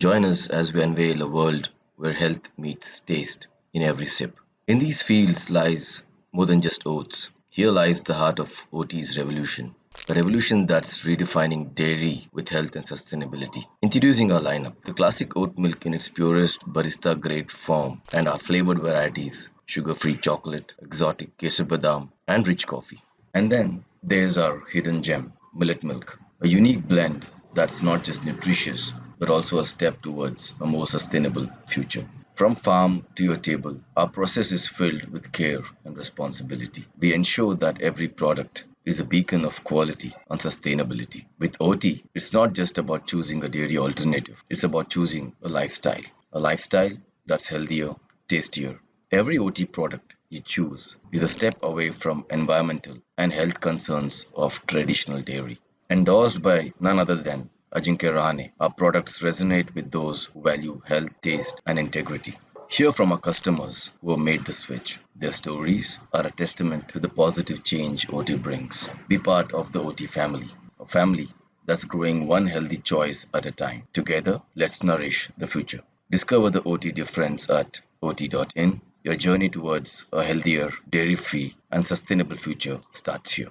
Join us as we unveil a world where health meets taste in every sip. In these fields lies more than just oats. Here lies the heart of Oatey's revolution. A revolution that's redefining dairy with health and sustainability. Introducing our lineup, the classic oat milk in its purest barista-grade form and our flavored varieties, sugar-free chocolate, exotic kesar badam, and rich coffee. And then there's our hidden gem, millet milk, a unique blend that's not just nutritious, but also a step towards a more sustainable future. From farm to your table, our process is filled with care and responsibility. We ensure that every product is a beacon of quality and sustainability. With OT, it's not just about choosing a dairy alternative, it's about choosing a lifestyle that's healthier, tastier. Every OT product you choose is a step away from environmental and health concerns of traditional dairy. Endorsed by none other than Ajinkya Rahane, our products resonate with those who value health, taste, and integrity. Hear from our customers who have made the switch. Their stories are a testament to the positive change OT brings. Be part of the OT family, a family that's growing one healthy choice at a time. Together, let's nourish the future. Discover the OT difference at ot.in. Your journey towards a healthier, dairy free, and sustainable future starts here.